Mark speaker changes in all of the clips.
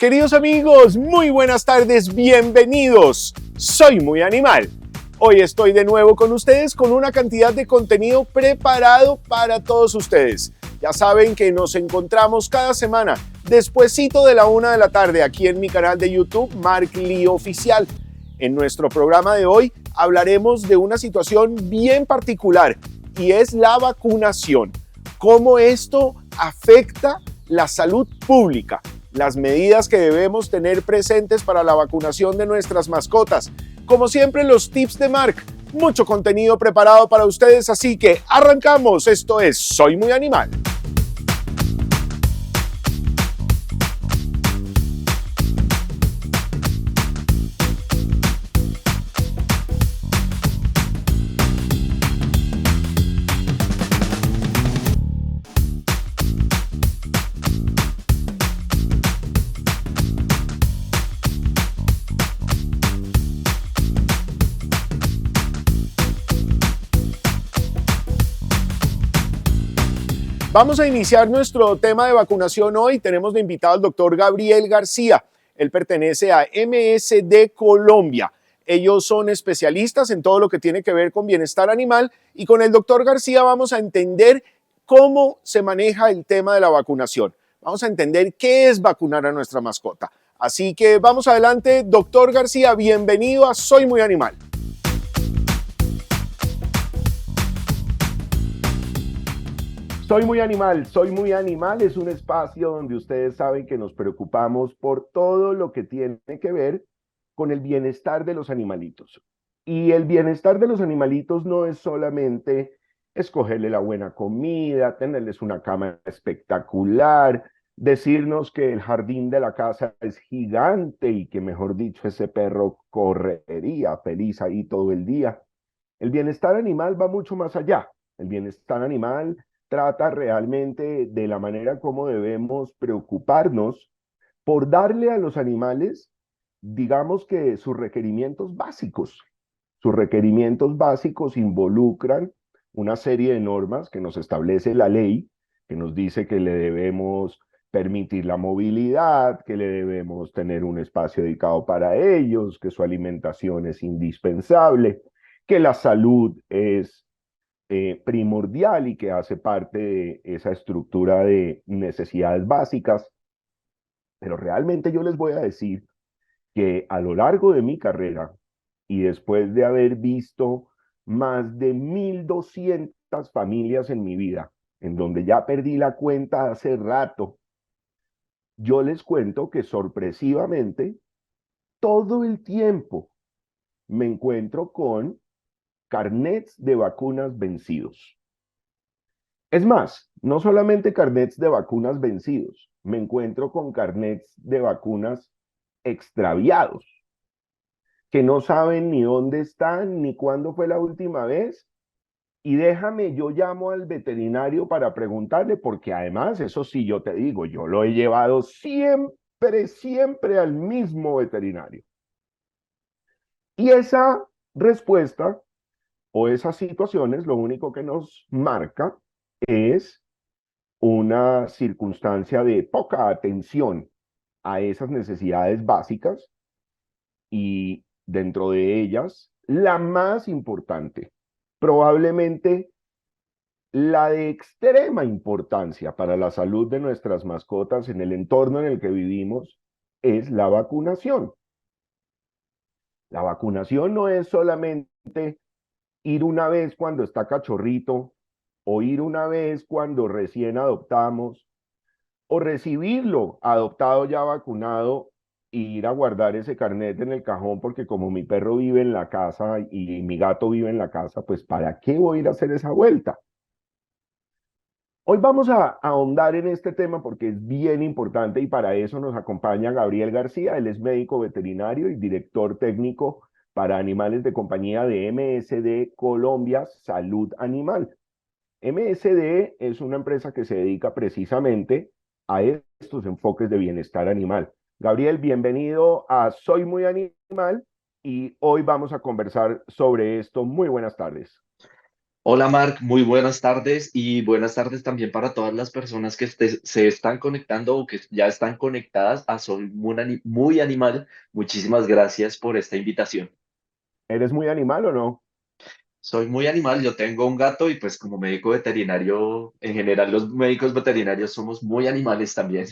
Speaker 1: Queridos amigos, muy buenas tardes, bienvenidos. Soy Muy Animal. Hoy estoy de nuevo con ustedes con una cantidad de contenido preparado para todos ustedes. Ya saben que nos encontramos cada semana despuesito de la 1 de la tarde aquí en mi canal de YouTube, Mark Lee Oficial. En nuestro programa de hoy hablaremos de una situación bien particular y es la vacunación. Cómo esto afecta la salud pública, las medidas que debemos tener presentes para la vacunación de nuestras mascotas. Como siempre, los tips de Mark. Mucho contenido preparado para ustedes, así que arrancamos. Esto es Soy Muy Animal. Vamos a iniciar nuestro tema de vacunación hoy. Tenemos de invitado al doctor Gabriel García. Él pertenece a MSD Colombia. Ellos son especialistas en todo lo que tiene que ver con bienestar animal y con el doctor García vamos a entender cómo se maneja el tema de la vacunación. Vamos a entender qué es vacunar a nuestra mascota. Así que vamos adelante. Doctor García, bienvenido a Soy Muy Animal. Soy Muy Animal es un espacio donde ustedes saben que nos preocupamos por todo lo que tiene que ver con el bienestar de los animalitos. Y el bienestar de los animalitos no es solamente escogerle la buena comida, tenerles una cama espectacular, decirnos que el jardín de la casa es gigante y que, mejor dicho, ese perro correría feliz ahí todo el día. El bienestar animal va mucho más allá. El bienestar animal trata realmente de la manera como debemos preocuparnos por darle a los animales, digamos que sus requerimientos básicos. Sus requerimientos básicos involucran una serie de normas que nos establece la ley, que nos dice que le debemos permitir la movilidad, que le debemos tener un espacio dedicado para ellos, que su alimentación es indispensable, que la salud es primordial y que hace parte de esa estructura de necesidades básicas. Pero realmente yo les voy a decir que a lo largo de mi carrera y después de haber visto más de 1,200 familias en mi vida, en donde ya perdí la cuenta hace rato, yo les cuento que sorpresivamente todo el tiempo me encuentro con carnets de vacunas vencidos. Es más, no solamente carnets de vacunas vencidos, me encuentro con carnets de vacunas extraviados, que no saben ni dónde están, ni cuándo fue la última vez, y déjame, yo llamo al veterinario para preguntarle, porque además, eso sí yo te digo, yo lo he llevado siempre al mismo veterinario. Y esa respuesta o esas situaciones, lo único que nos marca es una circunstancia de poca atención a esas necesidades básicas y dentro de ellas, la más importante, probablemente la de extrema importancia para la salud de nuestras mascotas en el entorno en el que vivimos, es la vacunación. La vacunación no es solamente ir una vez cuando está cachorrito, o ir una vez cuando recién adoptamos, o recibirlo adoptado ya vacunado e ir a guardar ese carnet en el cajón porque como mi perro vive en la casa y mi gato vive en la casa, pues ¿para qué voy a ir a hacer esa vuelta? Hoy vamos a ahondar en este tema porque es bien importante y para eso nos acompaña Gabriel García. Él es médico veterinario y director técnico para animales de compañía de MSD Colombia Salud Animal. MSD es una empresa que se dedica precisamente a estos enfoques de bienestar animal. Gabriel, bienvenido a Soy Muy Animal y hoy vamos a conversar sobre esto. Muy buenas tardes.
Speaker 2: Hola Marc, muy buenas tardes y buenas tardes también para todas las personas que se están conectando o que ya están conectadas a Soy Muy Animal. Muchísimas gracias por esta invitación.
Speaker 1: ¿Eres muy animal o no?
Speaker 2: Soy muy animal, yo tengo un gato y pues como médico veterinario, en general los médicos veterinarios somos muy animales también.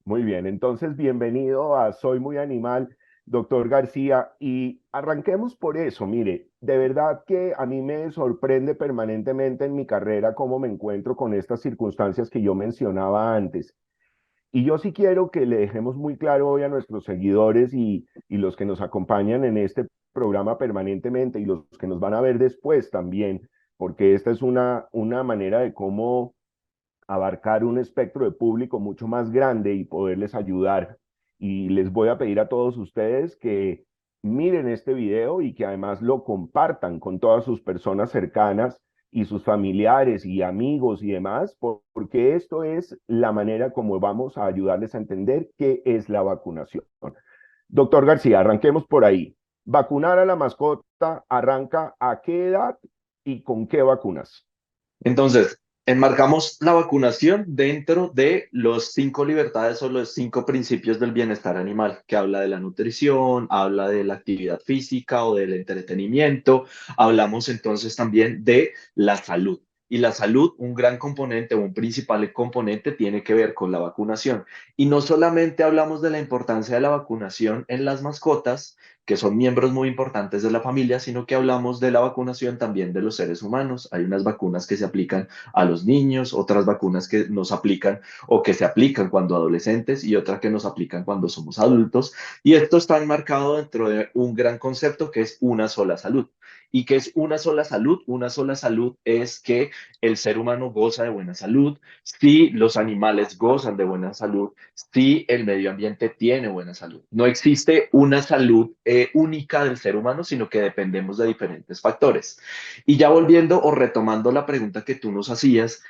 Speaker 1: Muy bien, entonces bienvenido a Soy Muy Animal, doctor García, y arranquemos por eso. Mire, de verdad que a mí me sorprende permanentemente en mi carrera cómo me encuentro con estas circunstancias que yo mencionaba antes. Y yo sí quiero que le dejemos muy claro hoy a nuestros seguidores y los que nos acompañan en este programa permanentemente y los que nos van a ver después también, porque esta es una manera de cómo abarcar un espectro de público mucho más grande y poderles ayudar. Y les voy a pedir a todos ustedes que miren este video y que además lo compartan con todas sus personas cercanas y sus familiares y amigos y demás, porque esto es la manera como vamos a ayudarles a entender qué es la vacunación. Doctor García, arranquemos por ahí. Vacunar a la mascota arranca a qué edad y con qué vacunas.
Speaker 2: Entonces, enmarcamos la vacunación dentro de los 5 libertades o los 5 principios del bienestar animal, que habla de la nutrición, habla de la actividad física o del entretenimiento. Hablamos entonces también de la salud. Y la salud, un gran componente o un principal componente tiene que ver con la vacunación. Y no solamente hablamos de la importancia de la vacunación en las mascotas, que son miembros muy importantes de la familia, sino que hablamos de la vacunación también de los seres humanos. Hay unas vacunas que se aplican a los niños, otras vacunas que nos aplican o que se aplican cuando adolescentes y otras que nos aplican cuando somos adultos. Y esto está enmarcado dentro de un gran concepto que es una sola salud. ¿Y qué es una sola salud? Una sola salud es que el ser humano goza de buena salud, si los animales gozan de buena salud, si el medio ambiente tiene buena salud. No existe una salud única del ser humano, sino que dependemos de diferentes factores. Y ya volviendo o retomando la pregunta que tú nos hacías,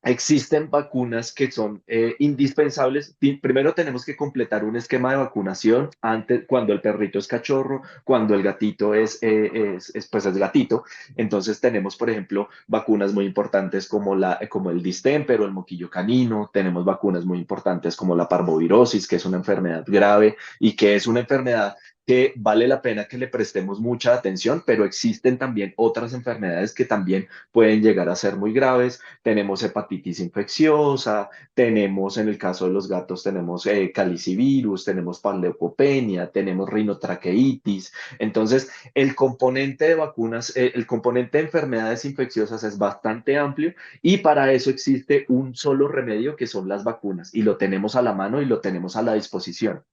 Speaker 2: existen vacunas que son indispensables. Primero tenemos que completar un esquema de vacunación antes, cuando el perrito es cachorro, cuando el gatito pues es gatito. Entonces tenemos, por ejemplo, vacunas muy importantes como el distemper o el moquillo canino. Tenemos vacunas muy importantes como la parvovirosis, que es una enfermedad grave y que es una enfermedad que vale la pena que le prestemos mucha atención, pero existen también otras enfermedades que también pueden llegar a ser muy graves. Tenemos hepatitis infecciosa, tenemos en el caso de los gatos, tenemos calicivirus, tenemos panleucopenia, tenemos rinotraqueitis. Entonces, el componente de vacunas, el componente de enfermedades infecciosas es bastante amplio y para eso existe un solo remedio que son las vacunas y lo tenemos a la mano y lo tenemos a la disposición.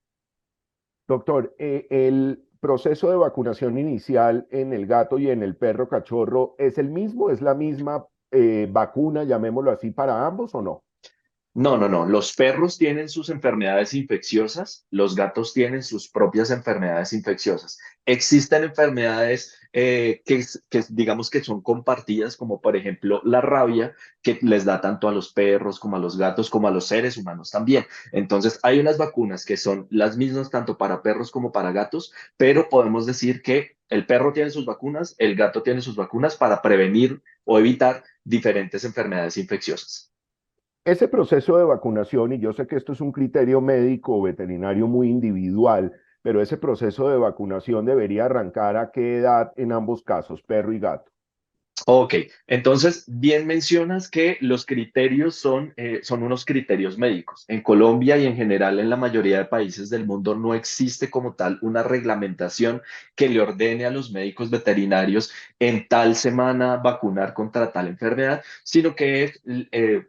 Speaker 1: Doctor, ¿el proceso de vacunación inicial en el gato y en el perro cachorro es el mismo? ¿Es la misma vacuna, llamémoslo así, para ambos o no?
Speaker 2: No, no, no. Los perros tienen sus enfermedades infecciosas, los gatos tienen sus propias enfermedades infecciosas. Existen enfermedades digamos que son compartidas, como por ejemplo la rabia, que les da tanto a los perros como a los gatos como a los seres humanos también. Entonces, hay unas vacunas que son las mismas tanto para perros como para gatos, pero podemos decir que el perro tiene sus vacunas, el gato tiene sus vacunas para prevenir o evitar diferentes enfermedades infecciosas.
Speaker 1: Ese proceso de vacunación, y yo sé que esto es un criterio médico o veterinario muy individual, pero ese proceso de vacunación debería arrancar a qué edad en ambos casos, perro y gato.
Speaker 2: Ok, entonces bien mencionas que los criterios son unos criterios médicos. En Colombia y en general en la mayoría de países del mundo no existe como tal una reglamentación que le ordene a los médicos veterinarios en tal semana vacunar contra tal enfermedad, sino que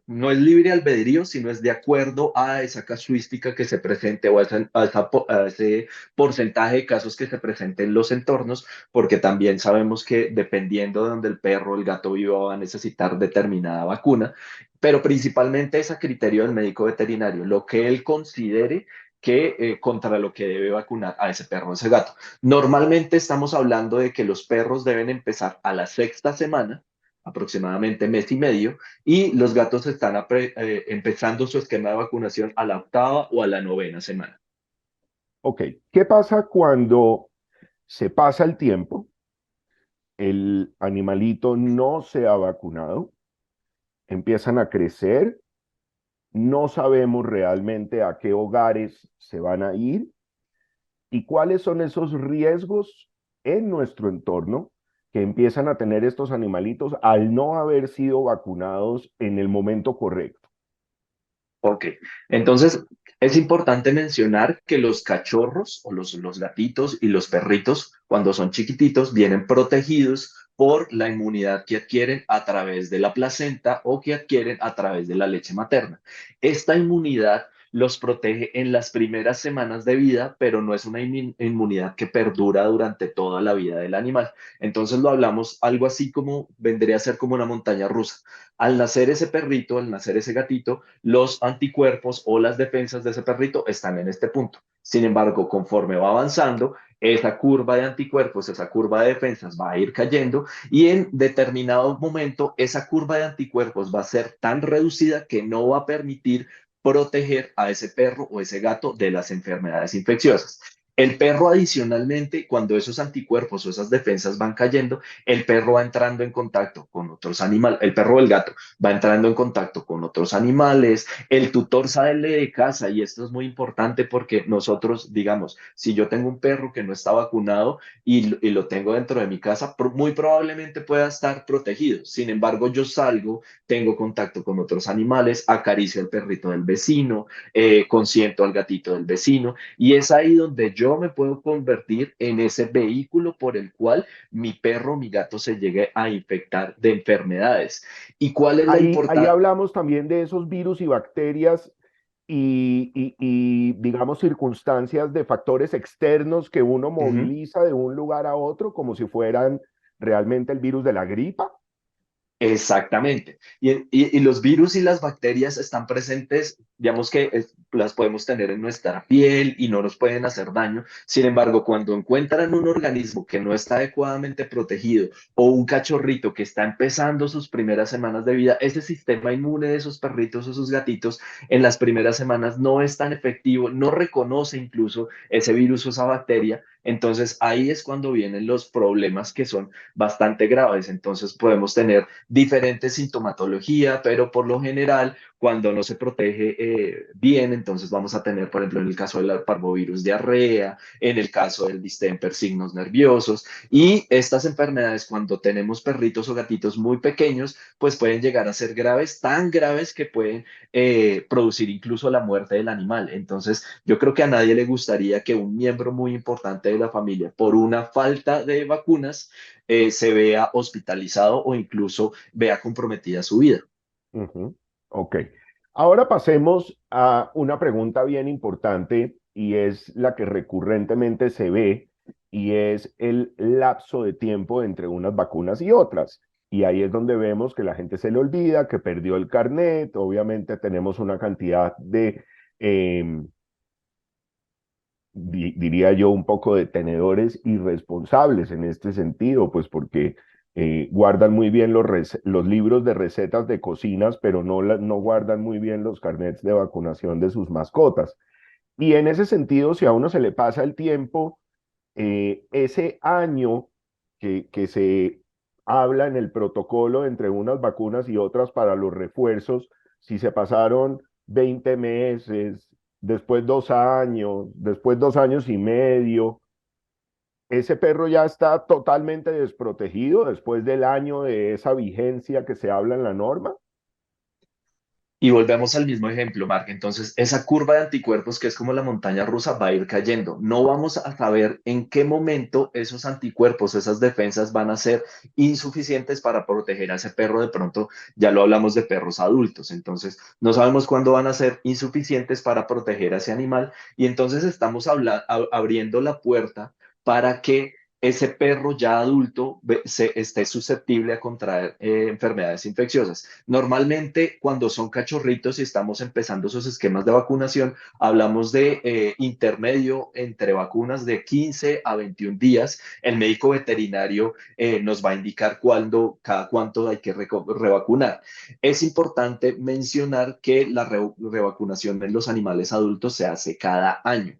Speaker 2: no es libre albedrío, sino es de acuerdo a esa casuística que se presente o a ese porcentaje de casos que se presenten en los entornos porque también sabemos que dependiendo de donde el perro o el gato viva va a necesitar determinada vacuna, pero principalmente es a criterio del médico veterinario, lo que él considere que contra lo que debe vacunar a ese perro o ese gato. Normalmente estamos hablando de que los perros deben empezar a la sexta semana, aproximadamente mes y medio, y los gatos están empezando su esquema de vacunación a la octava o a la novena semana.
Speaker 1: Ok, ¿qué pasa cuando se pasa el tiempo? el animalito no se ha vacunado, empiezan a crecer, no sabemos realmente a qué hogares se van a ir y cuáles son esos riesgos en nuestro entorno que empiezan a tener estos animalitos al no haber sido vacunados en el momento correcto.
Speaker 2: Ok, entonces es importante mencionar que los cachorros o los gatitos y los perritos, cuando son chiquititos, vienen protegidos por la inmunidad que adquieren a través de la placenta o que adquieren a través de la leche materna. Esta inmunidad los protege en las primeras semanas de vida, pero no es una inmunidad que perdura durante toda la vida del animal. Entonces lo hablamos algo así como vendría a ser como una montaña rusa. Al nacer ese perrito, al nacer ese gatito, los anticuerpos o las defensas de ese perrito están en este punto. Sin embargo, conforme va avanzando, esa curva de anticuerpos, esa curva de defensas va a ir cayendo y en determinado momento esa curva de anticuerpos va a ser tan reducida que no va a permitir proteger a ese perro o ese gato de las enfermedades infecciosas. El perro adicionalmente, cuando esos anticuerpos o esas defensas van cayendo, el perro va entrando en contacto con otros animales, el perro o el gato va entrando en contacto con otros animales, el tutor sale de casa y esto es muy importante porque nosotros, digamos, si yo tengo un perro que no está vacunado y lo tengo dentro de mi casa, muy probablemente pueda estar protegido. Sin embargo, yo salgo, tengo contacto con otros animales, acaricio al perrito del vecino, consiento al gatito del vecino y es ahí donde yo me puedo convertir en ese vehículo por el cual mi perro, mi gato se llegue a infectar de enfermedades. ¿Y cuál es la
Speaker 1: Ahí
Speaker 2: importancia?
Speaker 1: hablamos también de esos virus y bacterias y, digamos, circunstancias de factores externos que uno moviliza de un lugar a otro como si fueran realmente el virus de la gripa.
Speaker 2: Exactamente. Y los virus y las bacterias están presentes, digamos que las podemos tener en nuestra piel y no nos pueden hacer daño. Sin embargo, cuando encuentran un organismo que no está adecuadamente protegido o un cachorrito que está empezando sus primeras semanas de vida, ese sistema inmune de esos perritos o esos gatitos en las primeras semanas no es tan efectivo, no reconoce incluso ese virus o esa bacteria. Entonces ahí es cuando vienen los problemas que son bastante graves. Entonces podemos tener diferente sintomatología, pero por lo general, cuando no se protege bien, entonces vamos a tener, por ejemplo, en el caso del parvovirus, diarrea, en el caso del distemper, signos nerviosos, y estas enfermedades, cuando tenemos perritos o gatitos muy pequeños, pues pueden llegar a ser graves, tan graves que pueden producir incluso la muerte del animal. Entonces, yo creo que a nadie le gustaría que un miembro muy importante de la familia, por una falta de vacunas, se vea hospitalizado o incluso vea comprometida su vida.
Speaker 1: Ujú. Ok. Ahora pasemos a una pregunta bien importante y es la que recurrentemente se ve y es el lapso de tiempo entre unas vacunas y otras. Y ahí es donde vemos que la gente se le olvida, que perdió el carnet. Obviamente tenemos una cantidad de, em, diría yo, un poco de tenedores irresponsables en este sentido, pues porque guardan muy bien los libros de recetas de cocinas, pero no guardan muy bien los carnets de vacunación de sus mascotas. Y en ese sentido, si a uno se le pasa el tiempo, ese año que se habla en el protocolo entre unas vacunas y otras para los refuerzos, si se pasaron 20 meses, después 2 años, después 2 años y medio, ese perro ya está totalmente desprotegido después del año de esa vigencia que se habla en la norma.
Speaker 2: Y volvemos al mismo ejemplo, Mark. Entonces, esa curva de anticuerpos, que es como la montaña rusa, va a ir cayendo. No vamos a saber en qué momento esos anticuerpos, esas defensas van a ser insuficientes para proteger a ese perro. De pronto, ya lo hablamos de perros adultos. Entonces, no sabemos cuándo van a ser insuficientes para proteger a ese animal. Y entonces estamos abriendo la puerta para que ese perro ya adulto esté susceptible a contraer enfermedades infecciosas. Normalmente, cuando son cachorritos y estamos empezando esos esquemas de vacunación, hablamos de intermedio entre vacunas de 15 a 21 días. El médico veterinario nos va a indicar cada cuánto hay que revacunar. Es importante mencionar que la revacunación en los animales adultos se hace cada año.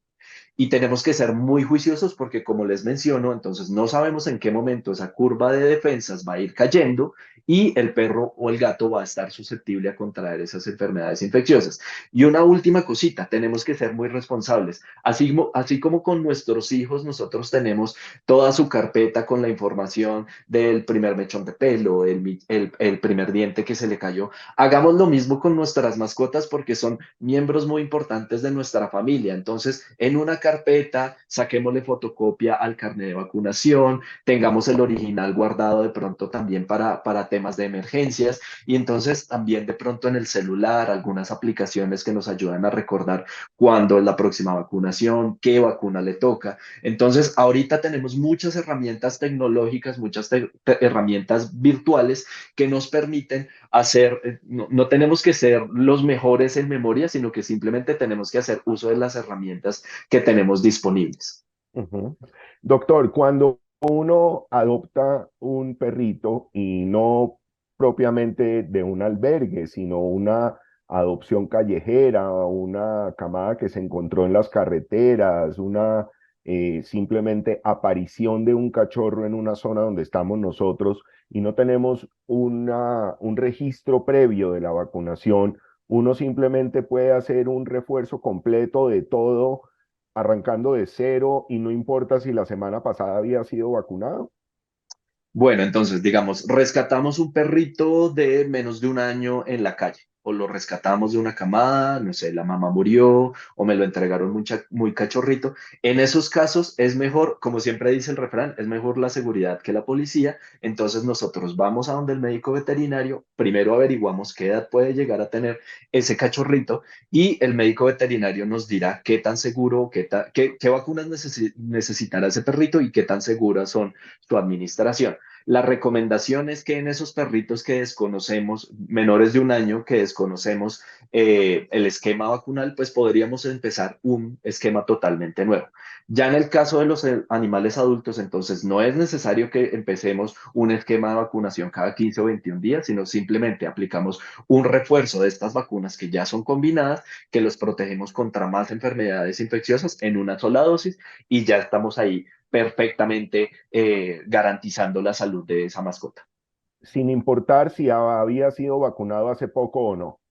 Speaker 2: y tenemos que ser muy juiciosos porque, como les menciono, entonces no sabemos en qué momento esa curva de defensas va a ir cayendo y el perro o el gato va a estar susceptible a contraer esas enfermedades infecciosas. Y una última cosita, tenemos que ser muy responsables. Así como con nuestros hijos, nosotros tenemos toda su carpeta con la información del primer mechón de pelo, el primer diente que se le cayó. Hagamos lo mismo con nuestras mascotas porque son miembros muy importantes de nuestra familia. Entonces, en una carpeta, saquémosle fotocopia al carnet de vacunación, tengamos el original guardado de pronto también para temas de emergencias y entonces también de pronto en el celular algunas aplicaciones que nos ayudan a recordar cuándo es la próxima vacunación, qué vacuna le toca. Entonces, ahorita tenemos muchas herramientas tecnológicas, muchas herramientas virtuales que nos permiten hacer, no tenemos que ser los mejores en memoria, sino que simplemente tenemos que hacer uso de las herramientas que tenemos disponibles.
Speaker 1: Ujú. Doctor, cuando uno adopta un perrito y no propiamente de un albergue, sino una adopción callejera, una camada que se encontró en las carreteras, una simplemente aparición de un cachorro en una zona donde estamos nosotros y no tenemos un registro previo de la vacunación, uno simplemente puede hacer un refuerzo completo de todo arrancando de cero y no importa si la semana pasada había sido vacunado.
Speaker 2: Bueno, entonces, digamos, rescatamos un perrito de menos de un año en la calle, o lo rescatamos de una camada, no sé, la mamá murió, o me lo entregaron muy cachorrito. En esos casos es mejor, como siempre dice el refrán, es mejor la seguridad que la policía. Entonces nosotros vamos a donde el médico veterinario, primero averiguamos qué edad puede llegar a tener ese cachorrito y el médico veterinario nos dirá qué tan seguro, qué vacunas necesitará ese perrito y qué tan seguras son su administración. La recomendación es que en esos perritos que desconocemos, menores de un año, que desconocemos el esquema vacunal, pues podríamos empezar un esquema totalmente nuevo. Ya en el caso de los animales adultos, entonces no es necesario que empecemos un esquema de vacunación cada 15 o 21 días, sino simplemente aplicamos un refuerzo de estas vacunas que ya son combinadas, que los protegemos contra más enfermedades infecciosas en una sola dosis y ya estamos ahí perfectamente garantizando la salud de esa mascota.
Speaker 1: Sin importar si había sido vacunado hace poco o no.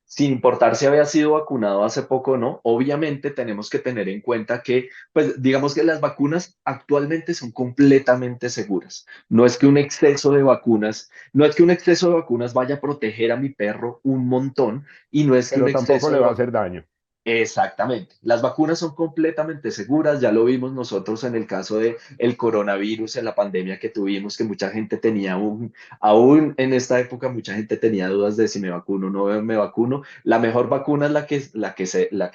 Speaker 2: Sin importar si había sido vacunado hace poco o no, obviamente tenemos que tener en cuenta que, pues digamos que las vacunas actualmente son completamente seguras. No es que un exceso de vacunas, no es que un exceso de vacunas vaya a proteger a mi perro un montón y no es que un
Speaker 1: Pero tampoco
Speaker 2: exceso
Speaker 1: le
Speaker 2: de
Speaker 1: va a
Speaker 2: vacunas.
Speaker 1: hacer daño.
Speaker 2: Exactamente. Las vacunas son completamente seguras, ya lo vimos nosotros en el caso de el coronavirus, en la pandemia que tuvimos, que mucha gente tenía aún en esta época, mucha gente tenía dudas de si me vacuno o no me vacuno. La mejor vacuna es la que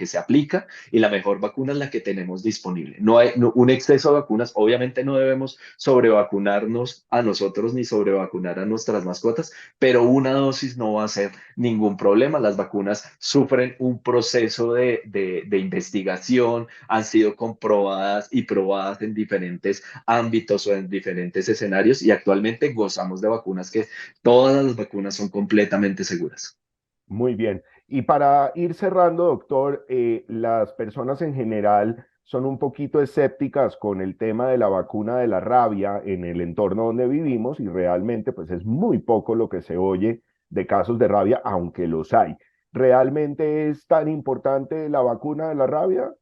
Speaker 2: se aplica y la mejor vacuna es la que tenemos disponible. No hay un exceso de vacunas, obviamente no debemos sobrevacunarnos a nosotros ni sobrevacunar a nuestras mascotas, pero una dosis no va a ser ningún problema. Las vacunas sufren un proceso de investigación, han sido comprobadas y probadas en diferentes ámbitos o en diferentes escenarios y actualmente gozamos de vacunas que todas las vacunas son completamente seguras.
Speaker 1: Muy bien. Y para ir cerrando, doctor, las personas en general son un poquito escépticas con el tema de la vacuna de la rabia en el entorno donde vivimos y realmente pues es muy poco lo que se oye de casos de rabia, aunque los hay. ¿Realmente es tan importante la vacuna de la rabia?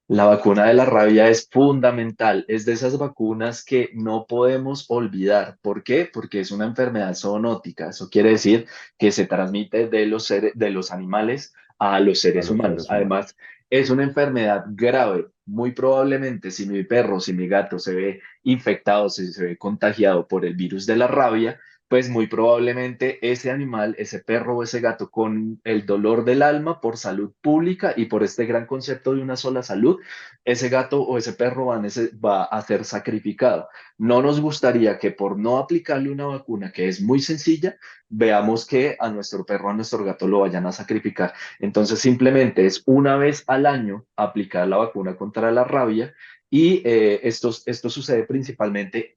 Speaker 2: La vacuna de la rabia es fundamental, es de esas vacunas que no podemos olvidar. ¿Por qué? Porque es una enfermedad zoonótica. Eso quiere decir que se transmite de los animales a los
Speaker 1: A
Speaker 2: seres
Speaker 1: los
Speaker 2: humanos.
Speaker 1: seres
Speaker 2: Además,
Speaker 1: humanos.
Speaker 2: es una enfermedad grave. Muy probablemente si mi perro, si mi gato se ve infectado, si se ve contagiado por el virus de la rabia, pues muy probablemente ese animal, ese perro o ese gato con el dolor del alma por salud pública y por este gran concepto de una sola salud, ese gato o ese perro va a ser sacrificado. No nos gustaría que por no aplicarle una vacuna que es muy sencilla, veamos que a nuestro perro, a nuestro gato lo vayan a sacrificar. Entonces simplemente es una vez al año aplicar la vacuna contra la rabia y esto sucede principalmente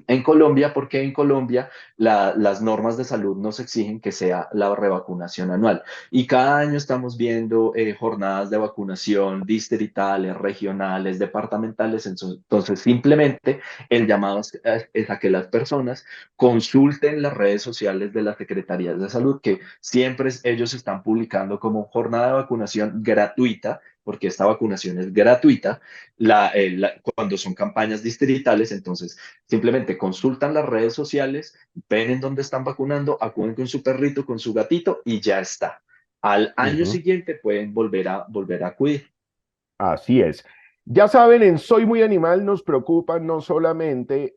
Speaker 2: en Colombia, porque en Colombia las normas de salud nos exigen que sea la revacunación anual. Y cada año estamos viendo jornadas de vacunación distritales, regionales, departamentales. Entonces, simplemente el llamado es a que las personas consulten las redes sociales de las secretarías de salud, que siempre ellos están publicando como jornada de vacunación gratuita, porque esta vacunación es gratuita, cuando son campañas distritales. Entonces, simplemente consultan las redes sociales, ven en dónde están vacunando, acuden con su perrito, con su gatito y ya está. Al año
Speaker 1: Ujú.
Speaker 2: siguiente pueden volver a acudir.
Speaker 1: Así es. Ya saben, en Soy Muy Animal nos preocupa no solamente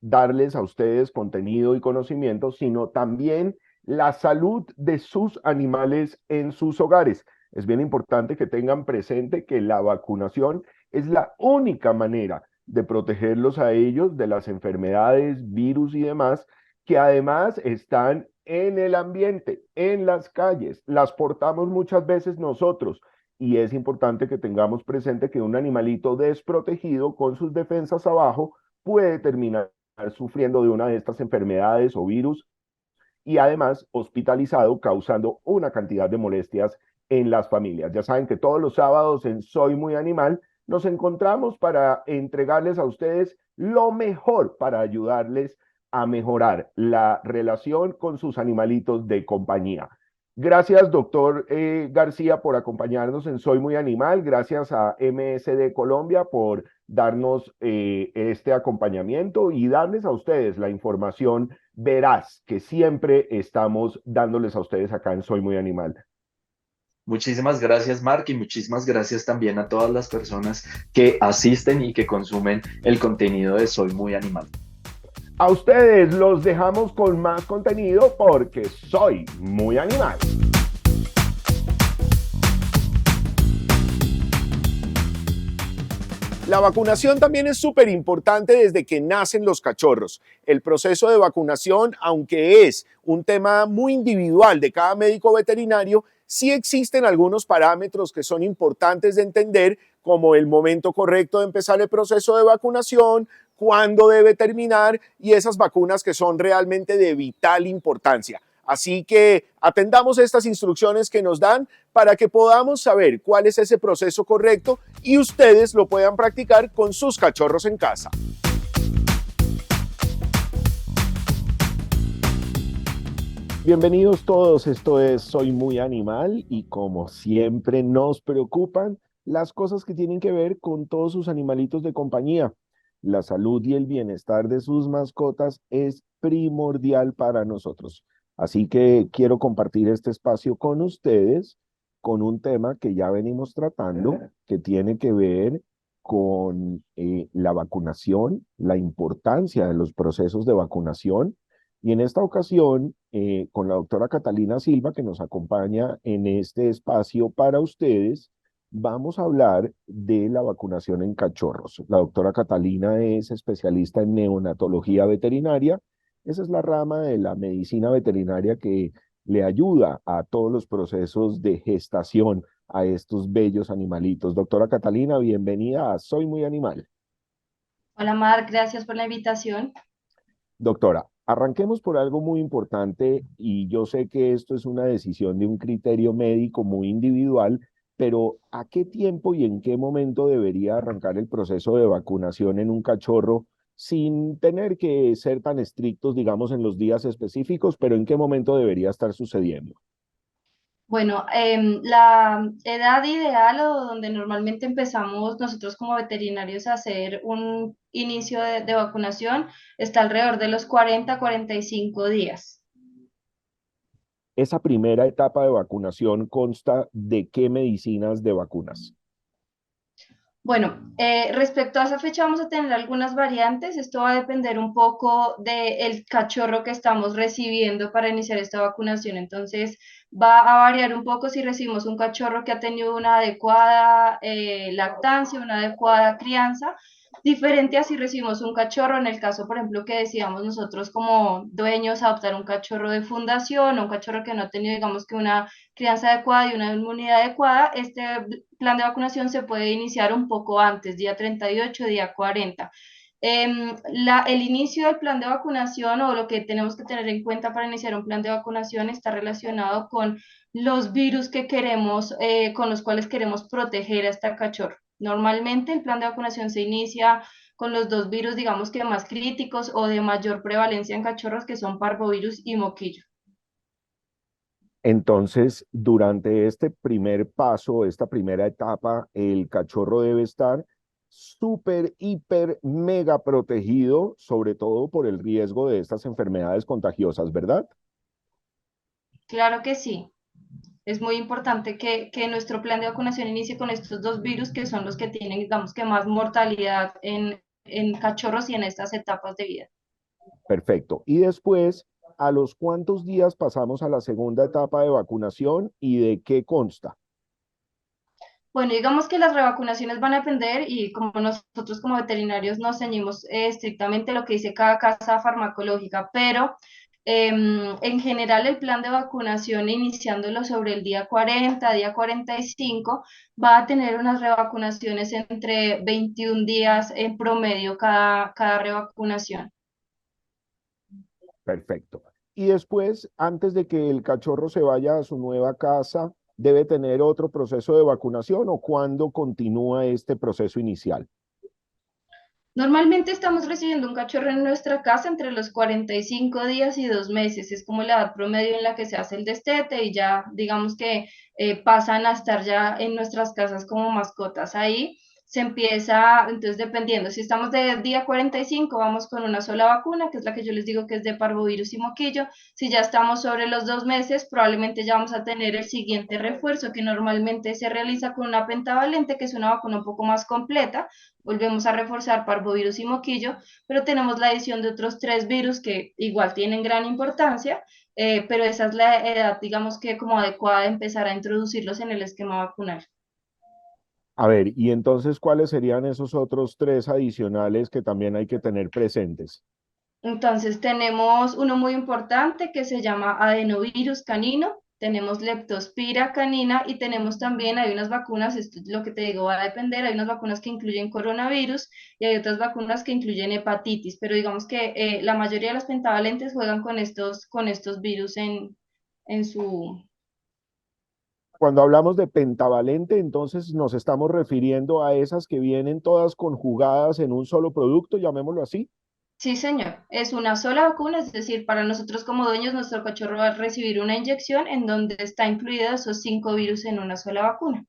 Speaker 1: darles a ustedes contenido y conocimiento, sino también la salud de sus animales en sus hogares. Es bien importante que tengan presente que la vacunación es la única manera de protegerlos a ellos de las enfermedades, virus y demás, que además están en el ambiente, en las calles. Las portamos muchas veces nosotros y es importante que tengamos presente que un animalito desprotegido con sus defensas abajo puede terminar sufriendo de una de estas enfermedades o virus y además hospitalizado, causando una cantidad de molestias en las familias. Ya saben que todos los sábados en Soy Muy Animal nos encontramos para entregarles a ustedes lo mejor para ayudarles a mejorar la relación con sus animalitos de compañía. Gracias, doctor García, por acompañarnos en Soy Muy Animal. Gracias a MSD Colombia por darnos este acompañamiento y darles a ustedes la información veraz que siempre estamos dándoles a ustedes acá en Soy Muy Animal.
Speaker 2: Muchísimas gracias, Mark, y muchísimas gracias también a todas las personas que asisten y que consumen el contenido de Soy Muy Animal.
Speaker 1: A ustedes los dejamos con más contenido porque soy muy animal. La vacunación también es súper importante desde que nacen los cachorros. El proceso de vacunación, aunque es un tema muy individual de cada médico veterinario, sí existen algunos parámetros que son importantes de entender, como el momento correcto de empezar el proceso de vacunación, cuándo debe terminar y esas vacunas que son realmente de vital importancia. Así que atendamos estas instrucciones que nos dan para que podamos saber cuál es ese proceso correcto y ustedes lo puedan practicar con sus cachorros en casa. Bienvenidos todos, esto es Soy Muy Animal y como siempre nos preocupan las cosas que tienen que ver con todos sus animalitos de compañía. La salud y el bienestar de sus mascotas es primordial para nosotros. Así que quiero compartir este espacio con ustedes con un tema que ya venimos tratando, que tiene que ver con la vacunación, la importancia de los procesos de vacunación y en esta ocasión, con la doctora Catalina Silva, que nos acompaña en este espacio para ustedes, vamos a hablar de la vacunación en cachorros. La doctora Catalina es especialista en neonatología veterinaria. Esa es la rama de la medicina veterinaria que le ayuda a todos los procesos de gestación a estos bellos animalitos. Doctora Catalina, bienvenida a Soy Muy Animal.
Speaker 3: Hola Mar, gracias por la invitación.
Speaker 1: Doctora, arranquemos por algo muy importante y yo sé que esto es una decisión de un criterio médico muy individual, pero ¿a qué tiempo y en qué momento debería arrancar el proceso de vacunación en un cachorro sin tener que ser tan estrictos, digamos, en los días específicos, pero en qué momento debería estar sucediendo?
Speaker 3: Bueno, la edad ideal o donde normalmente empezamos nosotros como veterinarios a hacer un inicio de vacunación está alrededor de los 40-45 días.
Speaker 1: Esa primera etapa de vacunación consta de qué medicinas de vacunas.
Speaker 3: Bueno, respecto a esa fecha vamos a tener algunas variantes. Esto va a depender un poco del cachorro que estamos recibiendo para iniciar esta vacunación. Entonces, va a variar un poco si recibimos un cachorro que ha tenido una adecuada lactancia, una adecuada crianza, diferente a si recibimos un cachorro, en el caso, por ejemplo, que decidamos nosotros como dueños adoptar un cachorro de fundación o un cachorro que no ha tenido, digamos que una crianza adecuada y una inmunidad adecuada. Este plan de vacunación se puede iniciar un poco antes, día 38, día 40. El inicio del plan de vacunación o lo que tenemos que tener en cuenta para iniciar un plan de vacunación está relacionado con los virus que queremos, con los cuales queremos proteger a esta cachorro. Normalmente el plan de vacunación se inicia con los dos virus, digamos que más críticos o de mayor prevalencia en cachorros, que son parvovirus y moquillo.
Speaker 1: Entonces, durante este primer paso, esta primera etapa, el cachorro debe estar súper, hiper, mega protegido, sobre todo por el riesgo de estas enfermedades contagiosas, ¿verdad?
Speaker 3: Claro que sí. Es muy importante que nuestro plan de vacunación inicie con estos dos virus que son los que tienen, digamos que más mortalidad en cachorros y en estas etapas de vida.
Speaker 1: Perfecto. Y después, ¿a los cuántos días pasamos a la segunda etapa de vacunación y de qué consta?
Speaker 3: Bueno, digamos que las revacunaciones van a depender y como nosotros como veterinarios nos ceñimos estrictamente lo que dice cada casa farmacológica, pero en general el plan de vacunación iniciándolo sobre el día 40, día 45, va a tener unas revacunaciones entre 21 días en promedio cada revacunación.
Speaker 1: Perfecto. Y después, antes de que el cachorro se vaya a su nueva casa, ¿debe tener otro proceso de vacunación o cuándo continúa este proceso inicial?
Speaker 3: Normalmente estamos recibiendo un cachorro en nuestra casa entre los 45 días y 2 meses. Es como la edad promedio en la que se hace el destete y ya digamos que pasan a estar ya en nuestras casas como mascotas. Ahí se empieza, entonces dependiendo, si estamos de día 45 vamos con una sola vacuna, que es la que yo les digo que es de parvovirus y moquillo. Si ya estamos sobre los 2 meses, probablemente ya vamos a tener el siguiente refuerzo, que normalmente se realiza con una pentavalente, que es una vacuna un poco más completa. Volvemos a reforzar parvovirus y moquillo, pero tenemos la adición de otros 3 virus que igual tienen gran importancia, pero esa es la edad, digamos que como adecuada de empezar a introducirlos en el esquema vacunal.
Speaker 1: A ver, y entonces, ¿cuáles serían esos otros tres adicionales que también hay que tener presentes?
Speaker 3: Entonces tenemos uno muy importante que se llama adenovirus canino, tenemos leptospira canina y tenemos también, hay unas vacunas, esto es lo que te digo, va a depender, hay unas vacunas que incluyen coronavirus y hay otras vacunas que incluyen hepatitis, pero digamos que la mayoría de las pentavalentes juegan con estos virus en su...
Speaker 1: Cuando hablamos de pentavalente, entonces nos estamos refiriendo a esas que vienen todas conjugadas en un solo producto, llamémoslo así.
Speaker 3: Sí, señor, es una sola vacuna, es decir, para nosotros como dueños, nuestro cachorro va a recibir una inyección en donde está incluidos esos 5 virus en una sola vacuna.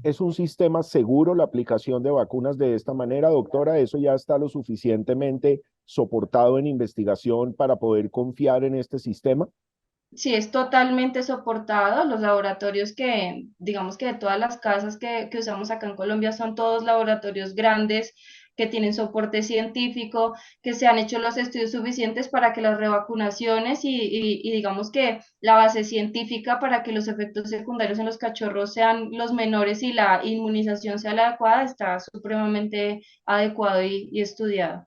Speaker 1: ¿Es un sistema seguro la aplicación de vacunas de esta manera, doctora? ¿Eso ya está lo suficientemente soportado en investigación para poder confiar en este sistema?
Speaker 3: Sí, es totalmente soportado. Los laboratorios que, digamos que de todas las casas que usamos acá en Colombia son todos laboratorios grandes que tienen soporte científico, que se han hecho los estudios suficientes para que las revacunaciones y digamos que la base científica para que los efectos secundarios en los cachorros sean los menores y la inmunización sea la adecuada, está supremamente adecuado y estudiado.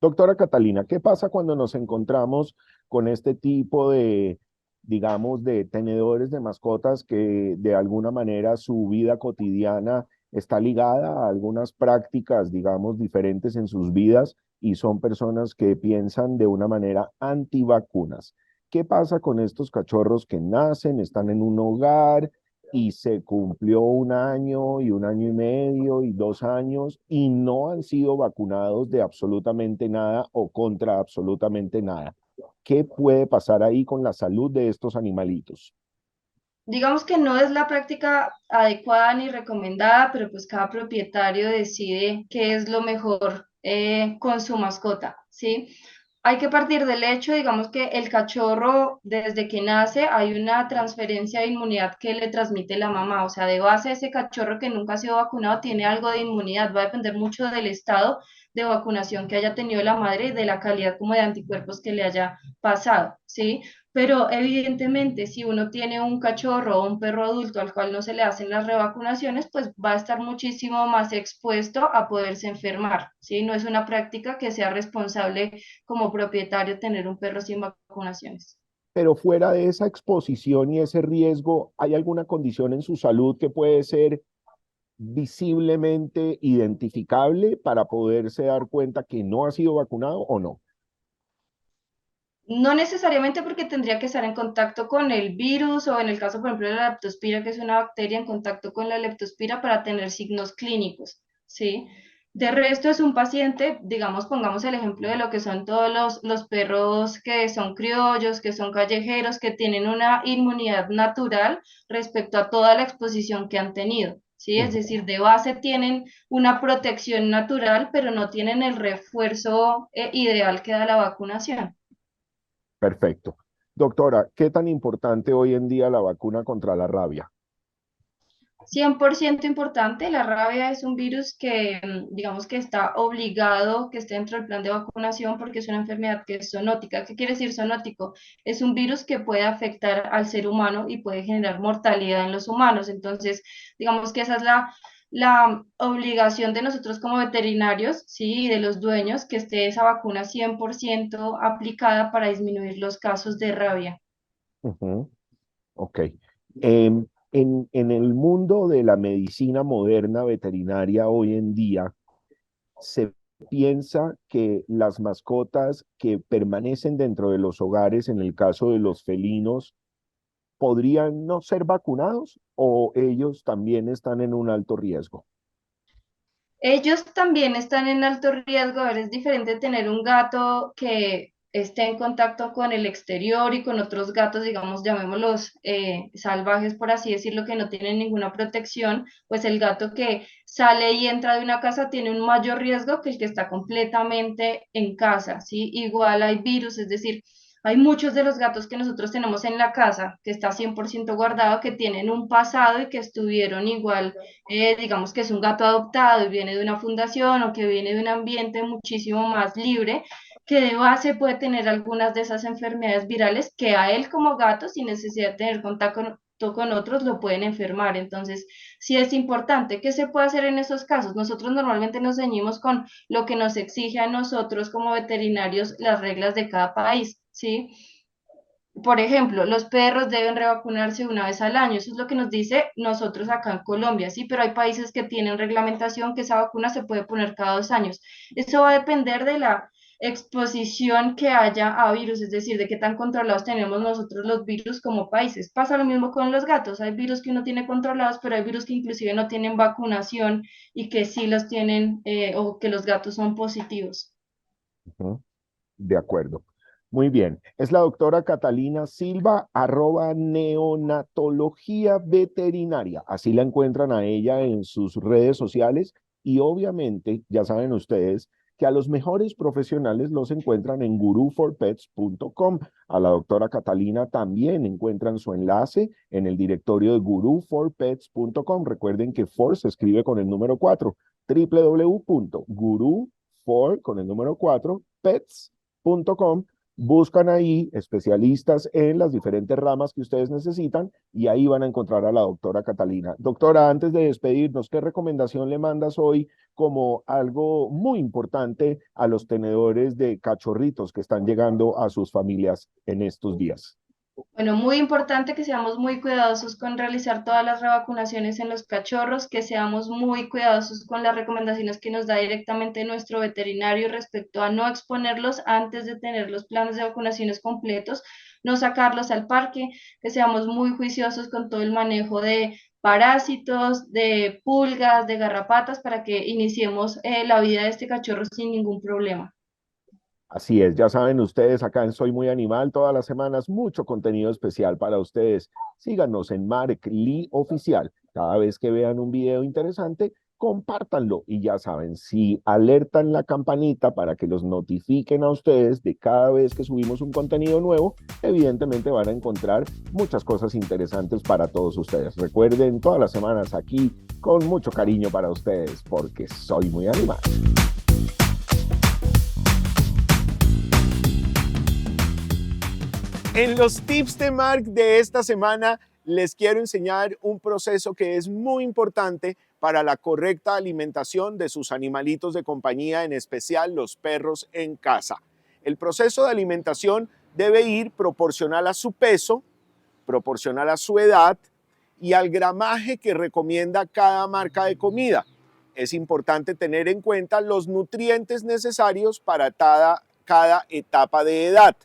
Speaker 1: Doctora Catalina, ¿qué pasa cuando nos encontramos con este tipo de, digamos, de tenedores de mascotas que de alguna manera su vida cotidiana está ligada a algunas prácticas, digamos, diferentes en sus vidas y son personas que piensan de una manera antivacunas? ¿Qué pasa con estos cachorros que nacen, están en un hogar y se cumplió un año y medio y 2 años y no han sido vacunados de absolutamente nada o contra absolutamente nada? ¿Qué puede pasar ahí con la salud de estos animalitos?
Speaker 3: Digamos que no es la práctica adecuada ni recomendada, pero pues cada propietario decide qué es lo mejor con su mascota, ¿sí? Hay que partir del hecho, digamos que el cachorro desde que nace hay una transferencia de inmunidad que le transmite la mamá, o sea, de base ese cachorro que nunca ha sido vacunado tiene algo de inmunidad, va a depender mucho del estado de vacunación que haya tenido la madre y de la calidad como de anticuerpos que le haya pasado, ¿sí? Pero evidentemente, si uno tiene un cachorro o un perro adulto al cual no se le hacen las revacunaciones, pues va a estar muchísimo más expuesto a poderse enfermar, ¿sí? No es una práctica que sea responsable como propietario tener un perro sin vacunaciones.
Speaker 1: Pero fuera de esa exposición y ese riesgo, ¿hay alguna condición en su salud que puede ser visiblemente identificable para poderse dar cuenta que no ha sido vacunado o no?
Speaker 3: No necesariamente porque tendría que estar en contacto con el virus o en el caso, por ejemplo, de la leptospira, que es una bacteria en contacto con la leptospira para tener signos clínicos, ¿sí? De resto es un paciente, digamos, pongamos el ejemplo de lo que son todos los perros que son criollos, que son callejeros, que tienen una inmunidad natural respecto a toda la exposición que han tenido, ¿sí? Es decir, de base tienen una protección natural, pero no tienen el refuerzo ideal que da la vacunación.
Speaker 1: Perfecto. Doctora, ¿qué tan importante hoy en día la vacuna contra la rabia?
Speaker 3: 100% importante, la rabia es un virus que, digamos que está obligado que esté dentro del plan de vacunación porque es una enfermedad que es zoonótica. ¿Qué quiere decir zoonótico? Es un virus que puede afectar al ser humano y puede generar mortalidad en los humanos. Entonces, digamos que esa es la obligación de nosotros como veterinarios, ¿sí? Y de los dueños, que esté esa vacuna 100% aplicada para disminuir los casos de rabia.
Speaker 1: Ujú. Ok. En el mundo de la medicina moderna veterinaria hoy en día, se piensa que las mascotas que permanecen dentro de los hogares, en el caso de los felinos, podrían no ser vacunados o ellos también están en un alto riesgo.
Speaker 3: Ellos también están en alto riesgo. A ver, es diferente tener un gato que esté en contacto con el exterior y con otros gatos, digamos, llamémoslos salvajes, por así decirlo, que no tienen ninguna protección, pues el gato que sale y entra de una casa tiene un mayor riesgo que el que está completamente en casa, ¿sí? Igual hay virus, es decir, hay muchos de los gatos que nosotros tenemos en la casa, que está 100% guardado, que tienen un pasado y que estuvieron igual, digamos que es un gato adoptado y viene de una fundación o que viene de un ambiente muchísimo más libre, que de base puede tener algunas de esas enfermedades virales que a él como gato, sin necesidad de tener contacto con otros, lo pueden enfermar. Entonces, sí es importante. ¿Qué se puede hacer en esos casos? Nosotros normalmente nos ceñimos con lo que nos exige a nosotros como veterinarios las reglas de cada país, ¿sí? Por ejemplo, los perros deben revacunarse una vez al año. Eso es lo que nos dice nosotros acá en Colombia, ¿sí? Pero hay países que tienen reglamentación que esa vacuna se puede poner cada 2 años. Eso va a depender de la exposición que haya a virus, es decir, de qué tan controlados tenemos nosotros los virus como países. Pasa lo mismo con los gatos. Hay virus que uno tiene controlados, pero hay virus que inclusive no tienen vacunación y que sí los tienen o que los gatos son positivos.
Speaker 1: Ujú. De acuerdo. Muy bien. Es la doctora Catalina Silva, @neonatología veterinaria. Así la encuentran a ella en sus redes sociales y obviamente ya saben ustedes que a los mejores profesionales los encuentran en guruforpets.com. A la doctora Catalina también encuentran su enlace en el directorio de guruforpets.com. Recuerden que for se escribe con el número 4, www.gurufor con el número 4, pets.com. Buscan ahí especialistas en las diferentes ramas que ustedes necesitan y ahí van a encontrar a la doctora Catalina. Doctora, antes de despedirnos, ¿qué recomendación le mandas hoy como algo muy importante a los tenedores de cachorritos que están llegando a sus familias en estos días?
Speaker 3: Bueno, muy importante que seamos muy cuidadosos con realizar todas las revacunaciones en los cachorros, que seamos muy cuidadosos con las recomendaciones que nos da directamente nuestro veterinario respecto a no exponerlos antes de tener los planes de vacunaciones completos, no sacarlos al parque, que seamos muy juiciosos con todo el manejo de parásitos, de pulgas, de garrapatas, para que iniciemos la vida de este cachorro sin ningún problema.
Speaker 1: Así es, ya saben ustedes, acá en Soy Muy Animal, todas las semanas, mucho contenido especial para ustedes. Síganos en Mark Lee Oficial. Cada vez que vean un video interesante, compártanlo. Y ya saben, si alertan la campanita para que los notifiquen a ustedes de cada vez que subimos un contenido nuevo, evidentemente van a encontrar muchas cosas interesantes para todos ustedes. Recuerden, todas las semanas aquí, con mucho cariño para ustedes, porque soy muy animal. En los tips de Mark de esta semana les quiero enseñar un proceso que es muy importante para la correcta alimentación de sus animalitos de compañía, en especial los perros en casa. El proceso de alimentación debe ir proporcional a su peso, proporcional a su edad y al gramaje que recomienda cada marca de comida. Es importante tener en cuenta los nutrientes necesarios para cada etapa de edad.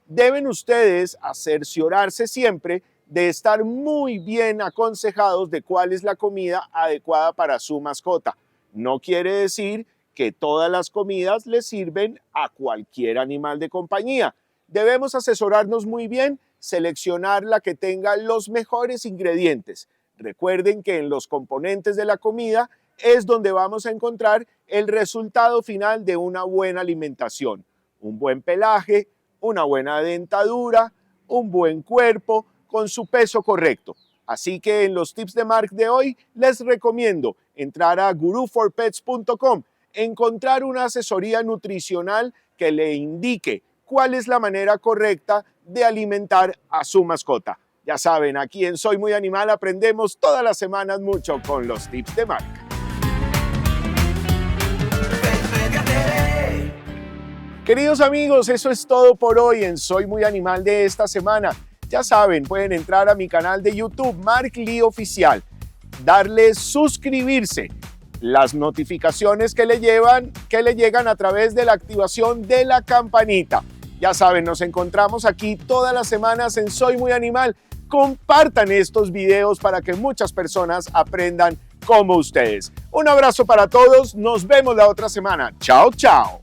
Speaker 1: Deben ustedes cerciorarse siempre de estar muy bien aconsejados de cuál es la comida adecuada para su mascota. No quiere decir que todas las comidas le sirven a cualquier animal de compañía. Debemos asesorarnos muy bien, seleccionar la que tenga los mejores ingredientes. Recuerden que en los componentes de la comida es donde vamos a encontrar el resultado final de una buena alimentación. Un buen pelaje, una buena dentadura, un buen cuerpo con su peso correcto. Así que en los tips de Mark de hoy les recomiendo entrar a guruforpets.com, encontrar una asesoría nutricional que le indique cuál es la manera correcta de alimentar a su mascota. Ya saben, aquí en Soy Muy Animal aprendemos todas las semanas mucho con los tips de Mark. Queridos amigos, eso es todo por hoy en Soy Muy Animal de esta semana. Ya saben, pueden entrar a mi canal de YouTube, Mark Lee Oficial, darle suscribirse, las notificaciones que le llegan a través de la activación de la campanita. Ya saben, nos encontramos aquí todas las semanas en Soy Muy Animal. Compartan estos videos para que muchas personas aprendan como ustedes. Un abrazo para todos, nos vemos la otra semana. Chao, chao.